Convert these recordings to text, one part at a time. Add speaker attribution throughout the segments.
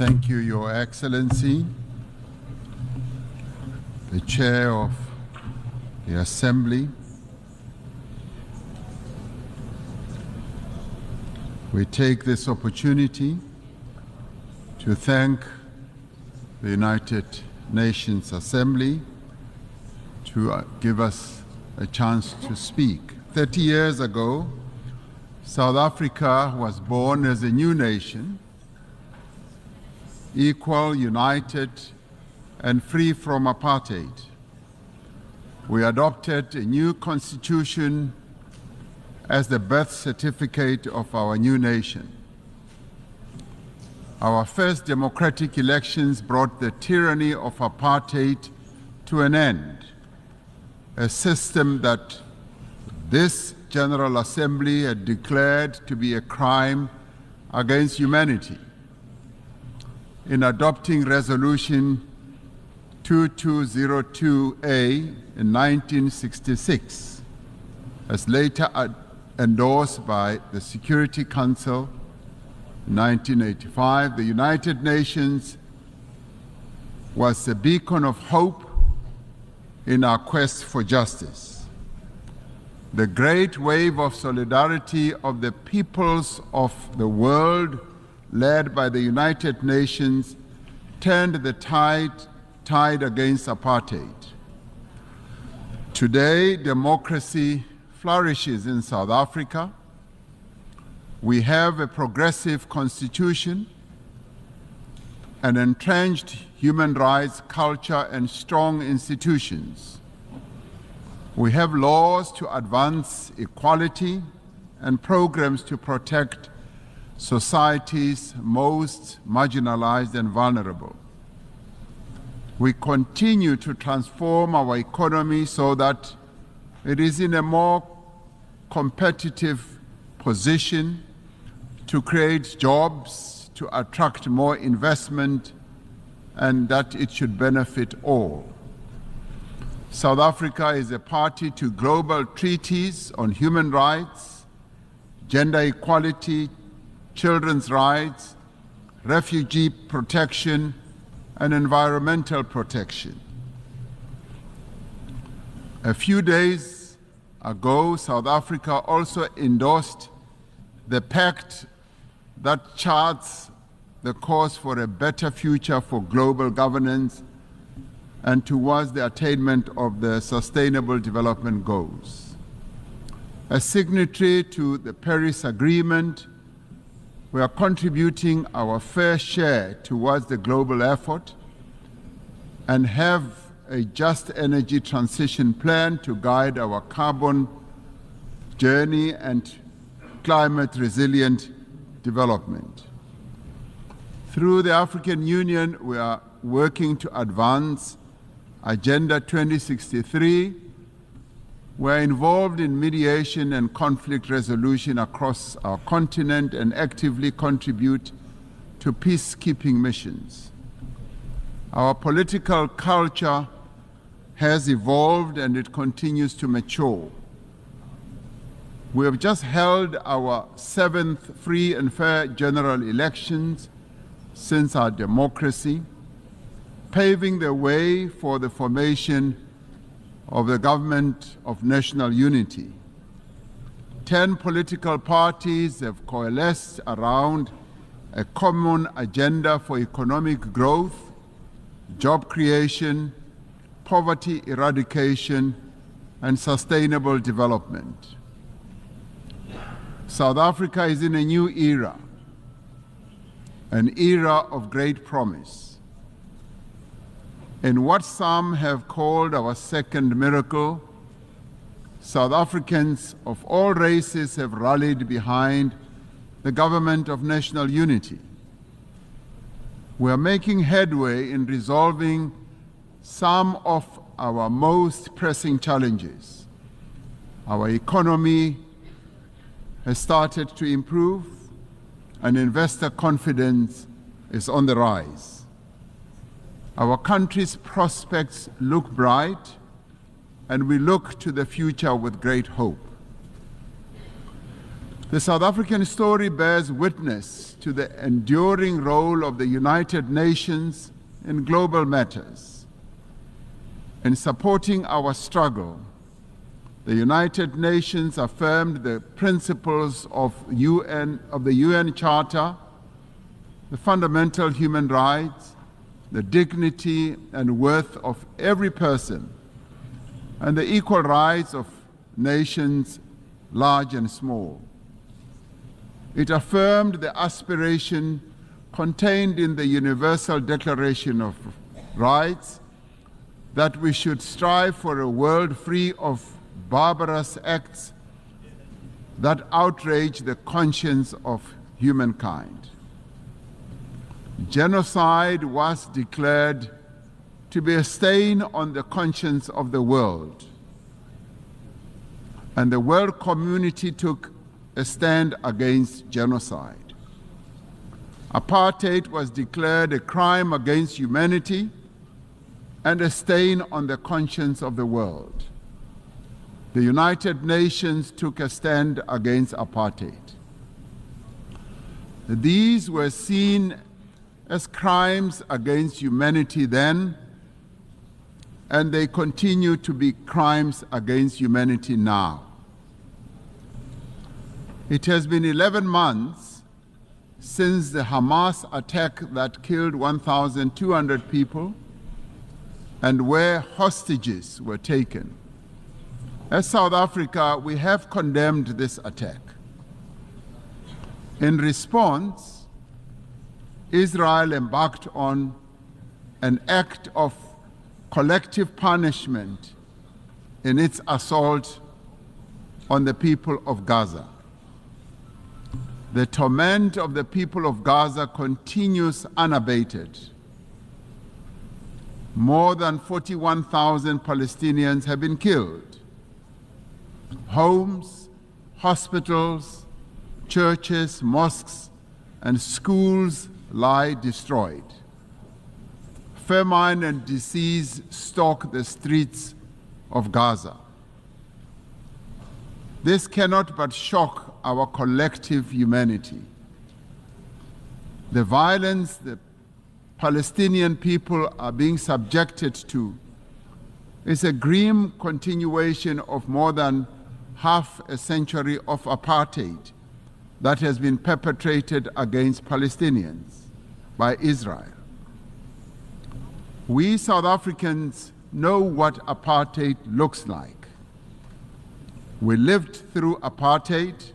Speaker 1: Thank you, Your Excellency, the Chair of the Assembly. We take this opportunity to thank the United Nations Assembly to give us a chance to speak. 30 years ago, South Africa was born as a new nation, equal, united, and free from apartheid. We adopted a new constitution as the birth certificate of our new nation. Our first democratic elections brought the tyranny of apartheid to an end, a system that this General Assembly had declared to be a crime against humanity. In adopting Resolution 2202A in 1966, as later endorsed by the Security Council in 1985, the United Nations was a beacon of hope in our quest for justice. The great wave of solidarity of the peoples of the world, led by the United Nations, turned the tide against apartheid. Today, democracy flourishes in South Africa. We have a progressive constitution, an entrenched human rights culture, and strong institutions. We have laws to advance equality and programs to protect society's most marginalized and vulnerable. We continue to transform our economy so that it is in a more competitive position to create jobs, to attract more investment, and that it should benefit all. South Africa is a party to global treaties on human rights, gender equality, children's rights, refugee protection, and environmental protection. A few days ago, South Africa also endorsed the Pact that charts the course for a better future for global governance and towards the attainment of the Sustainable Development Goals. As signatory to the Paris Agreement, we are contributing our fair share towards the global effort and have a just energy transition plan to guide our carbon journey and climate resilient development. Through the African Union, we are working to advance Agenda 2063. We're involved in mediation and conflict resolution across our continent and actively contribute to peacekeeping missions. Our political culture has evolved and it continues to mature. We have just held our 7th free and fair general elections since our democracy, paving the way for the formation of the Government of National Unity. 10 political parties have coalesced around a common agenda for economic growth, job creation, poverty eradication, and sustainable development. South Africa is in a new era, an era of great promise. In what some have called our second miracle, South Africans of all races have rallied behind the Government of National Unity. We are making headway in resolving some of our most pressing challenges. Our economy has started to improve, and investor confidence is on the rise. Our country's prospects look bright, and we look to the future with great hope. The South African story bears witness to the enduring role of the United Nations in global matters. In supporting our struggle, the United Nations affirmed the principles of the UN Charter, the fundamental human rights, the dignity and worth of every person, and the equal rights of nations large and small. It affirmed the aspiration contained in the Universal Declaration of Rights that we should strive for a world free of barbarous acts that outrage the conscience of humankind. Genocide was declared to be a stain on the conscience of the world, and the world community took a stand against genocide. Apartheid was declared a crime against humanity and a stain on the conscience of the world. The United Nations took a stand against apartheid. These were seen as crimes against humanity then, and they continue to be crimes against humanity now. It has been 11 months since the Hamas attack that killed 1,200 people and where hostages were taken. As South Africa, we have condemned this attack. In response, Israel embarked on an act of collective punishment in its assault on the people of Gaza. The torment of the people of Gaza continues unabated. More than 41,000 Palestinians have been killed. Homes, hospitals, churches, mosques, and schools lie destroyed. Famine and disease stalk the streets of Gaza. This cannot but shock our collective humanity. The violence the Palestinian people are being subjected to is a grim continuation of more than half a century of apartheid that has been perpetrated against Palestinians by Israel. We South Africans know what apartheid looks like. We lived through apartheid.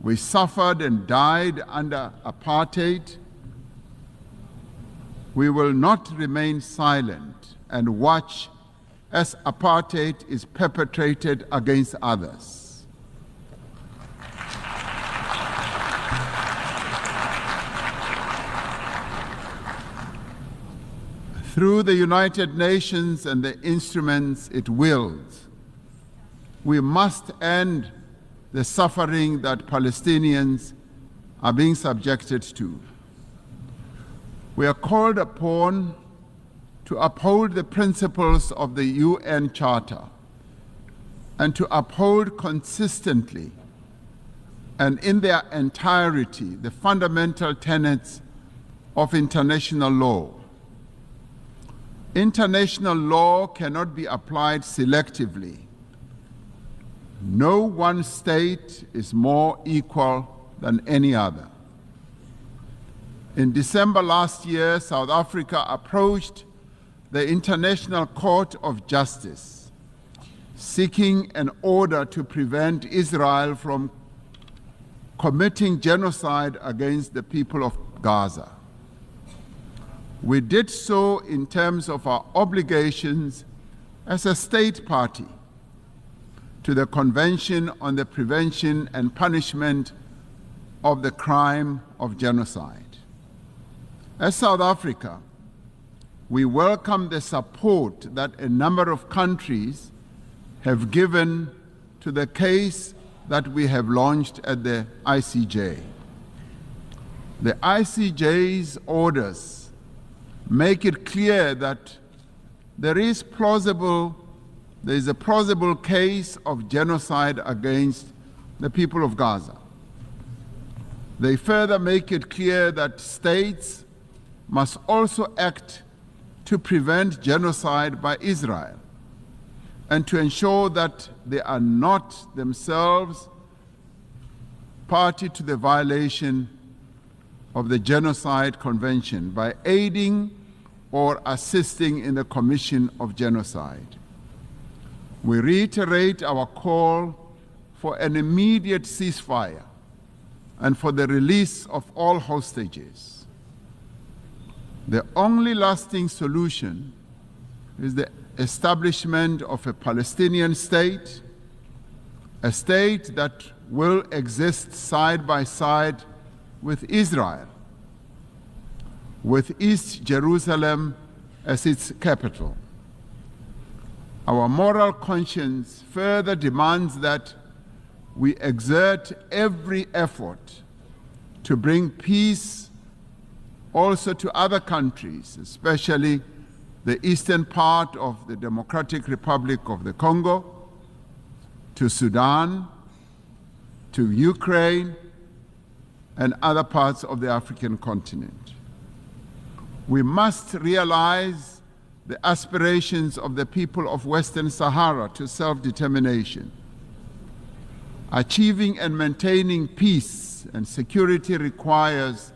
Speaker 1: We suffered and died under apartheid. We will not remain silent and watch as apartheid is perpetrated against others. Through the United Nations and the instruments it wields, we must end the suffering that Palestinians are being subjected to. We are called upon to uphold the principles of the UN Charter and to uphold consistently and in their entirety the fundamental tenets of international law. International law cannot be applied selectively. No one state is more equal than any other. In December last year, South Africa approached the International Court of Justice, seeking an order to prevent Israel from committing genocide against the people of Gaza. We did so in terms of our obligations as a state party to the Convention on the Prevention and Punishment of the Crime of Genocide. As South Africa, we welcome the support that a number of countries have given to the case that we have launched at the ICJ. The ICJ's orders make it clear that there is a plausible case of genocide against the people of Gaza. They further make it clear that states must also act to prevent genocide by Israel and to ensure that they are not themselves party to the violation of the Genocide Convention by aiding or assisting in the commission of genocide. We reiterate our call for an immediate ceasefire and for the release of all hostages. The only lasting solution is the establishment of a Palestinian state, a state that will exist side by side with Israel, with East Jerusalem as its capital. Our moral conscience further demands that we exert every effort to bring peace also to other countries, especially the eastern part of the Democratic Republic of the Congo, to Sudan, to Ukraine, and other parts of the African continent. We must realize the aspirations of the people of Western Sahara to self-determination. Achieving and maintaining peace and security requires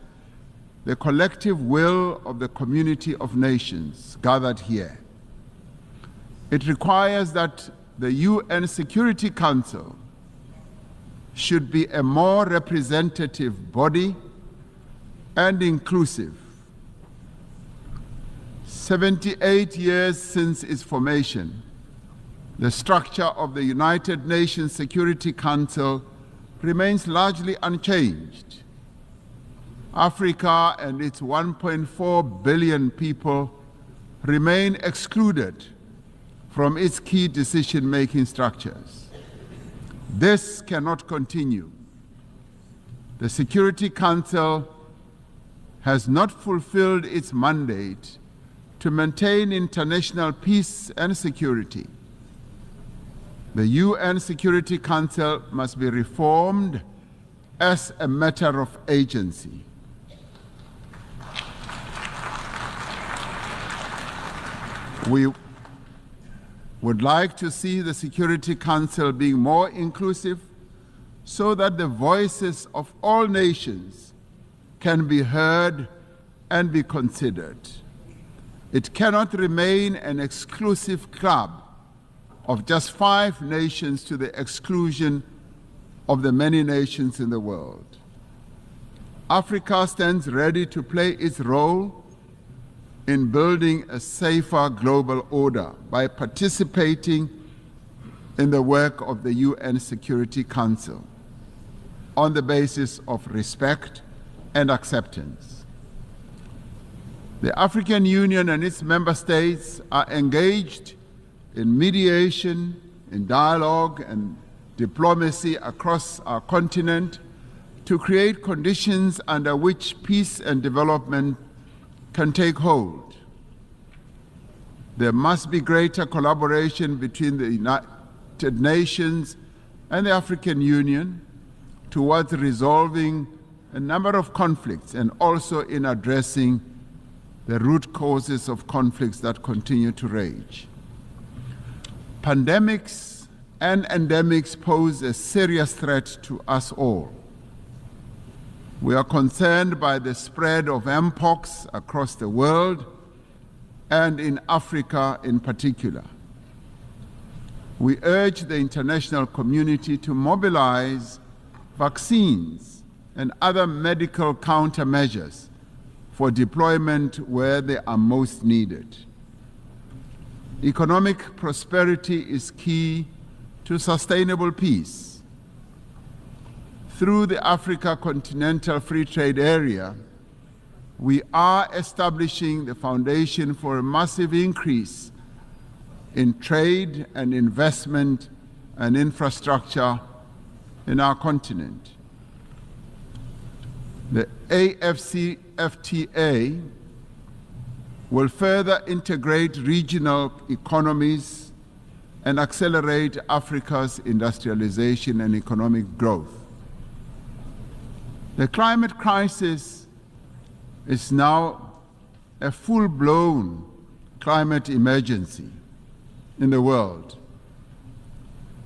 Speaker 1: the collective will of the community of nations gathered here. It requires that the UN Security Council should be a more representative body and inclusive. 78 years since its formation, the structure of the United Nations Security Council remains largely unchanged. Africa and its 1.4 billion people remain excluded from its key decision-making structures. This cannot continue. The Security Council has not fulfilled its mandate to maintain international peace and security. The UN Security Council must be reformed as a matter of agency. We would like to see the Security Council being more inclusive so that the voices of all nations can be heard and be considered. It cannot remain an exclusive club of just 5 nations to the exclusion of the many nations in the world. Africa stands ready to play its role in building a safer global order by participating in the work of the UN Security Council on the basis of respect and acceptance. The African Union and its member states are engaged in mediation, in dialogue and diplomacy across our continent to create conditions under which peace and development can take hold. There must be greater collaboration between the United Nations and the African Union towards resolving a number of conflicts and also in addressing the root causes of conflicts that continue to rage. Pandemics and endemics pose a serious threat to us all. We are concerned by the spread of mpox across the world and in Africa in particular. We urge the international community to mobilize vaccines and other medical countermeasures for deployment where they are most needed. Economic prosperity is key to sustainable peace. Through the Africa Continental Free Trade Area, we are establishing the foundation for a massive increase in trade and investment and infrastructure in our continent. The AFCFTA will further integrate regional economies and accelerate Africa's industrialization and economic growth. The climate crisis is now a full-blown climate emergency in the world.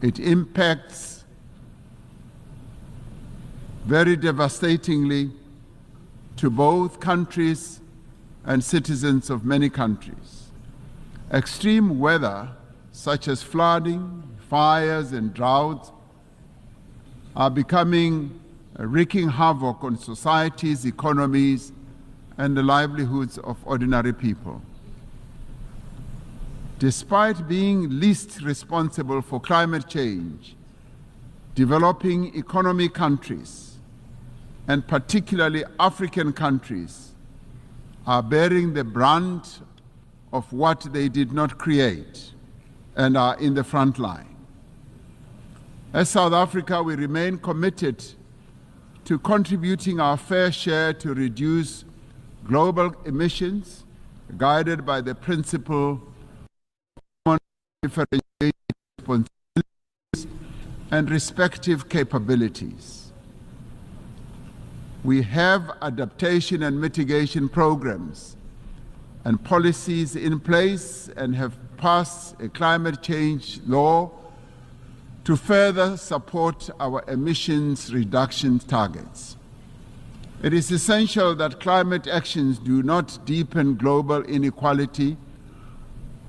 Speaker 1: It impacts very devastatingly to both countries and citizens of many countries. Extreme weather, such as flooding, fires, and droughts, are becoming wreaking havoc on societies, economies, and the livelihoods of ordinary people. Despite being least responsible for climate change, developing economy countries, and particularly African countries, are bearing the brunt of what they did not create and are in the front line. As South Africa, we remain committed to contributing our fair share to reduce global emissions, guided by the principle of differentiated responsibilities and respective capabilities. We have adaptation and mitigation programs and policies in place and have passed a climate change law to further support our emissions reduction targets. It is essential that climate actions do not deepen global inequality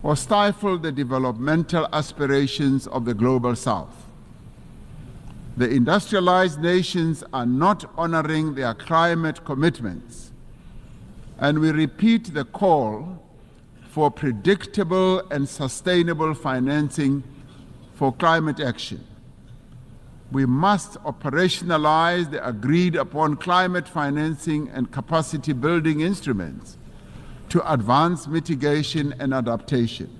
Speaker 1: or stifle the developmental aspirations of the Global South. The industrialized nations are not honoring their climate commitments, and we repeat the call for predictable and sustainable financing for climate action. We must operationalize the agreed-upon climate financing and capacity building instruments to advance mitigation and adaptation.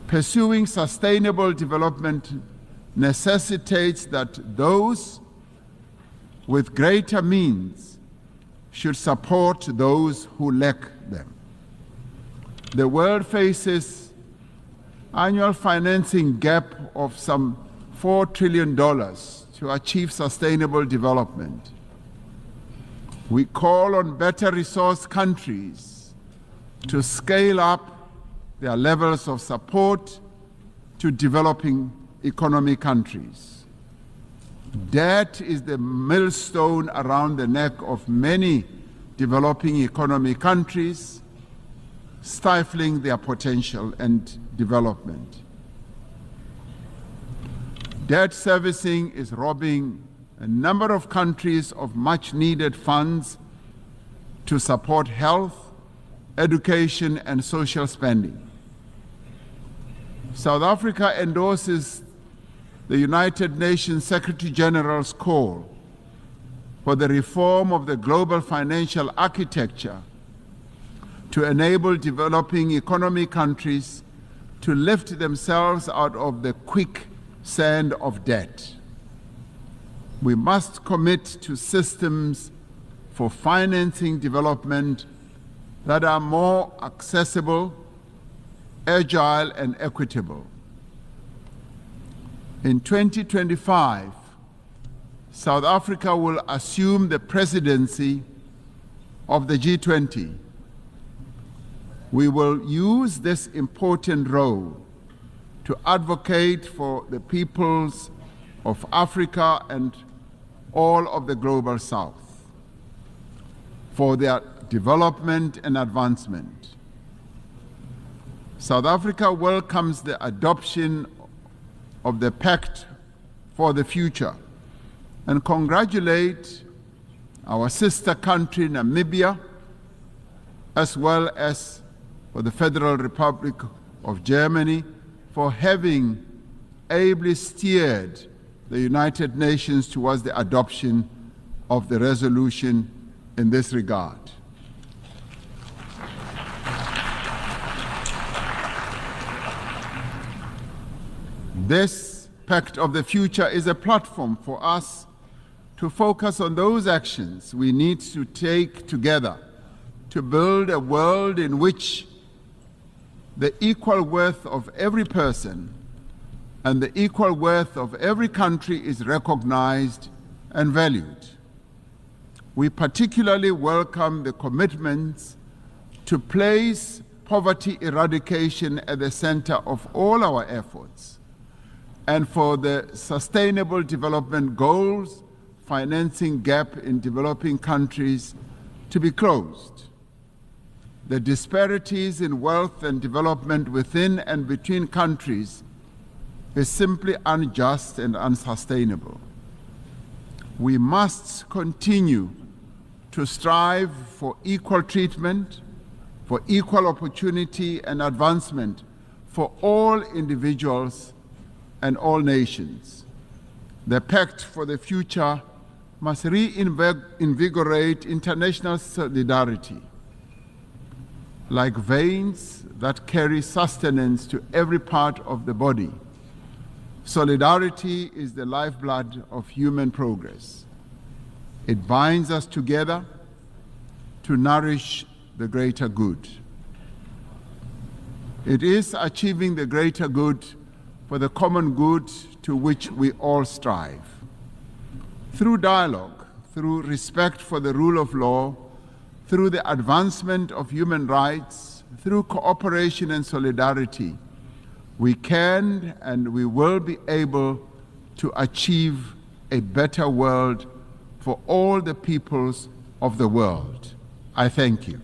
Speaker 1: Pursuing sustainable development necessitates that those with greater means should support those who lack them. The world faces annual financing gap of some $4 trillion to achieve sustainable development. We call on better resourced countries to scale up their levels of support to developing economy countries. Debt is the millstone around the neck of many developing economy countries, stifling their potential and development. Debt servicing is robbing a number of countries of much-needed funds to support health, education, and social spending. South Africa endorses the United Nations Secretary General's call for the reform of the global financial architecture to enable developing economy countries to lift themselves out of the quicksand of debt. We must commit to systems for financing development that are more accessible, agile, and equitable. In 2025, South Africa will assume the presidency of the G20. We will use this important role to advocate for the peoples of Africa and all of the Global South, for their development and advancement. South Africa welcomes the adoption of the Pact for the Future and congratulate our sister country, Namibia, as well as for the Federal Republic of Germany for having ably steered the United Nations towards the adoption of the resolution in this regard. This Pact of the Future is a platform for us to focus on those actions we need to take together to build a world in which the equal worth of every person and the equal worth of every country is recognized and valued. We particularly welcome the commitments to place poverty eradication at the center of all our efforts, and for the Sustainable Development Goals financing gap in developing countries to be closed. The disparities in wealth and development within and between countries is simply unjust and unsustainable. We must continue to strive for equal treatment, for equal opportunity and advancement for all individuals and all nations. The Pact for the Future must reinvigorate international solidarity, like veins that carry sustenance to every part of the body. Solidarity is the lifeblood of human progress. It binds us together to nourish the greater good. It is achieving the greater good for the common good to which we all strive. Through dialogue, through respect for the rule of law, through the advancement of human rights, through cooperation and solidarity, we can and we will be able to achieve a better world for all the peoples of the world. I thank you.